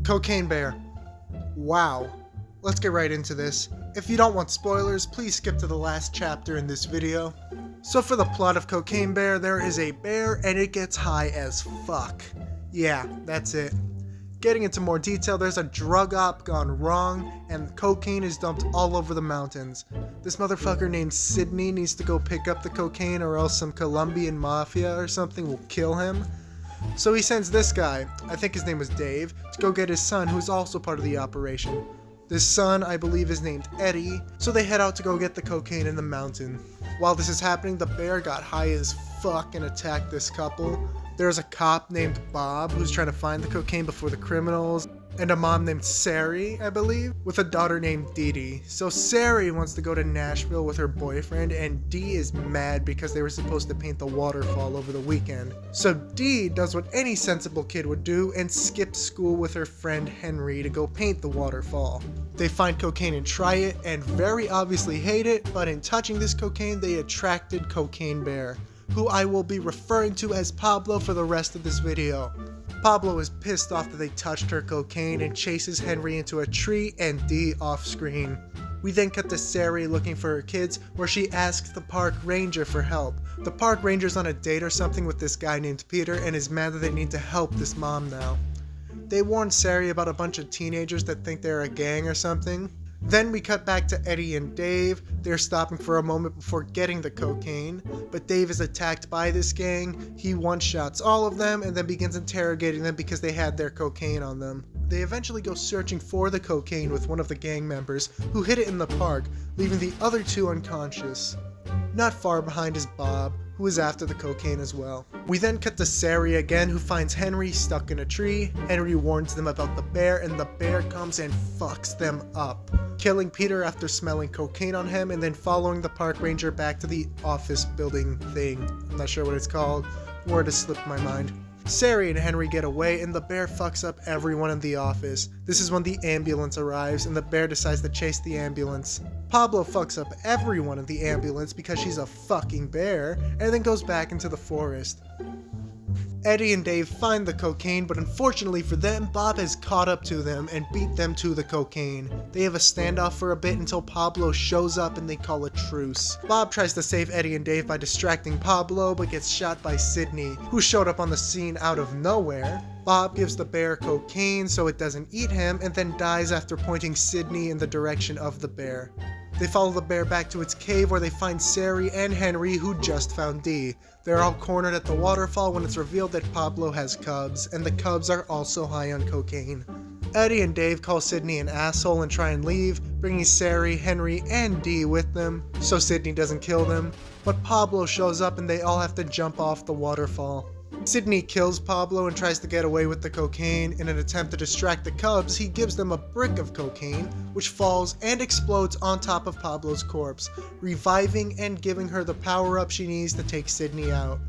Cocaine Bear. Wow. Let's get right into this. If you don't want spoilers, please skip to the last chapter in this video. So for the plot of Cocaine Bear, there is a bear and it gets high as fuck. Yeah, that's it. Getting into more detail, there's a drug op gone wrong and cocaine is dumped all over the mountains. This motherfucker named Sydney needs to go pick up the cocaine or else some Colombian mafia or something will kill him. So he sends this guy, I think his name was Dave, to go get his son who's also part of the operation. This son, I believe, is named Eddie, so they head out to go get the cocaine in the mountain. While this is happening, the bear got high as fuck and attacked this couple. There's a cop named Bob who's trying to find the cocaine before the criminals, and a mom named Sari, I believe, with a daughter named Dee Dee. So Sari wants to go to Nashville with her boyfriend, and Dee is mad because they were supposed to paint the waterfall over the weekend. So Dee does what any sensible kid would do and skips school with her friend Henry to go paint the waterfall. They find cocaine and try it, and very obviously hate it, but in touching this cocaine, they attracted Cocaine Bear, who I will be referring to as Pablo for the rest of this video. Pablo is pissed off that they touched her cocaine and chases Henry into a tree and Dee off screen. We then cut to Sari looking for her kids, where she asks the park ranger for help. The park ranger's on a date or something with this guy named Peter and is mad that they need to help this mom now. They warn Sari about a bunch of teenagers that think they're a gang or something. Then we cut back to Eddie and Dave. They're stopping for a moment before getting the cocaine, but Dave is attacked by this gang. He one-shots all of them and then begins interrogating them because they had their cocaine on them. They eventually go searching for the cocaine with one of the gang members, who hid it in the park, leaving the other two unconscious. Not far behind is Bob, who is after the cocaine as well. We then cut to Sari again, who finds Henry stuck in a tree. Henry warns them about the bear, and the bear comes and fucks them up, killing Peter after smelling cocaine on him and then following the park ranger back to the office building thing. I'm not sure what it's called. Word has slipped my mind. Sari and Henry get away and the bear fucks up everyone in the office. This is when the ambulance arrives and the bear decides to chase the ambulance. Pablo fucks up everyone in the ambulance because she's a fucking bear and then goes back into the forest. Eddie and Dave find the cocaine, but unfortunately for them, Bob has caught up to them and beat them to the cocaine. They have a standoff for a bit until Pablo shows up and they call a truce. Bob tries to save Eddie and Dave by distracting Pablo, but gets shot by Sydney, who showed up on the scene out of nowhere. Bob gives the bear cocaine so it doesn't eat him, and then dies after pointing Sydney in the direction of the bear. They follow the bear back to its cave where they find Sari and Henry, who just found Dee. They're all cornered at the waterfall when it's revealed that Pablo has cubs, and the cubs are also high on cocaine. Eddie and Dave call Sydney an asshole and try and leave, bringing Sari, Henry, and Dee with them, so Sydney doesn't kill them. But Pablo shows up and they all have to jump off the waterfall. Sydney kills Pablo and tries to get away with the cocaine. In an attempt to distract the cubs, he gives them a brick of cocaine, which falls and explodes on top of Pablo's corpse, reviving and giving her the power-up she needs to take Sydney out.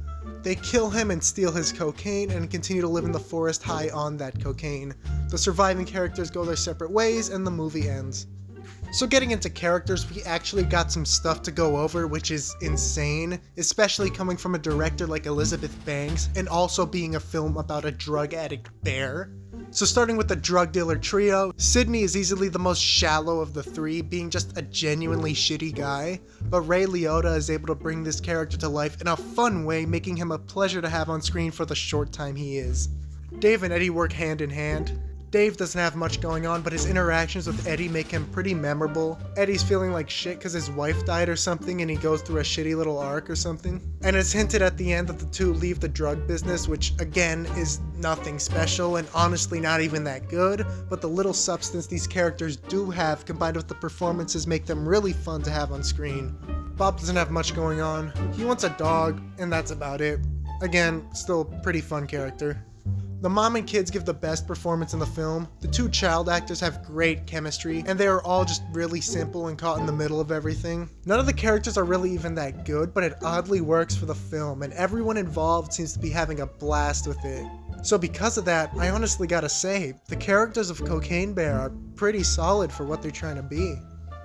They kill him and steal his cocaine and continue to live in the forest high on that cocaine. The surviving characters go their separate ways and the movie ends. So getting into characters, we actually got some stuff to go over, which is insane, especially coming from a director like Elizabeth Banks, and also being a film about a drug addict bear. So starting with the drug dealer trio, Sydney is easily the most shallow of the three, being just a genuinely shitty guy, but Ray Liotta is able to bring this character to life in a fun way, making him a pleasure to have on screen for the short time he is. Dave and Eddie work hand in hand. Dave doesn't have much going on, but his interactions with Eddie make him pretty memorable. Eddie's feeling like shit because his wife died or something and he goes through a shitty little arc or something. And it's hinted at the end that the two leave the drug business, which again is nothing special and honestly not even that good, but the little substance these characters do have combined with the performances make them really fun to have on screen. Bob doesn't have much going on. He wants a dog, and that's about it. Again, still a pretty fun character. The mom and kids give the best performance in the film. The two child actors have great chemistry, and they are all just really simple and caught in the middle of everything. None of the characters are really even that good, but it oddly works for the film, and everyone involved seems to be having a blast with it. So because of that, I honestly gotta say, the characters of Cocaine Bear are pretty solid for what they're trying to be.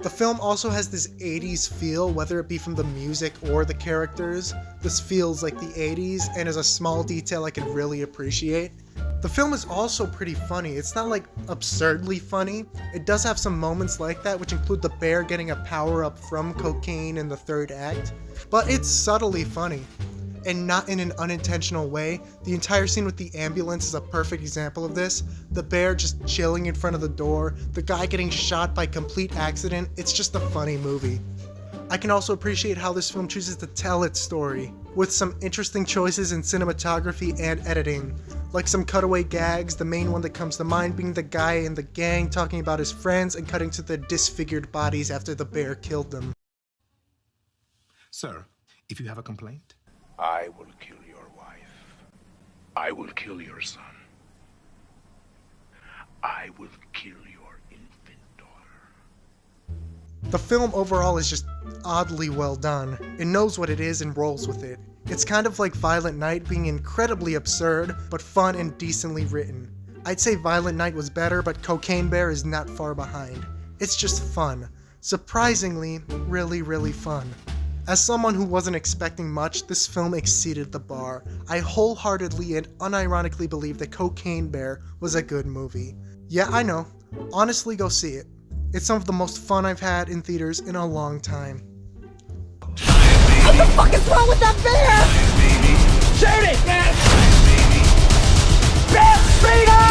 The film also has this 80s feel, whether it be from the music or the characters. This feels like the 80s and is a small detail I can really appreciate. The film is also pretty funny. It's not like absurdly funny. It does have some moments like that, which include the bear getting a power-up from cocaine in the third act, but it's subtly funny, and not in an unintentional way. The entire scene with the ambulance is a perfect example of this. The bear just chilling in front of the door, the guy getting shot by complete accident. It's just a funny movie. I can also appreciate how this film chooses to tell its story, with some interesting choices in cinematography and editing, like some cutaway gags, the main one that comes to mind being the guy in the gang talking about his friends and cutting to the disfigured bodies after the bear killed them. Sir, if you have a complaint, I will kill your wife. I will kill your son. I will kill your infant daughter. The film overall is just oddly well done. It knows what it is and rolls with it. It's kind of like Violent Night being incredibly absurd, but fun and decently written. I'd say Violent Night was better, but Cocaine Bear is not far behind. It's just fun. Surprisingly, really, really fun. As someone who wasn't expecting much, this film exceeded the bar. I wholeheartedly and unironically believe that Cocaine Bear was a good movie. Yeah, I know. Honestly, go see it. It's some of the most fun I've had in theaters in a long time. What the fuck is wrong with that bear? Shoot it! Bear freedom!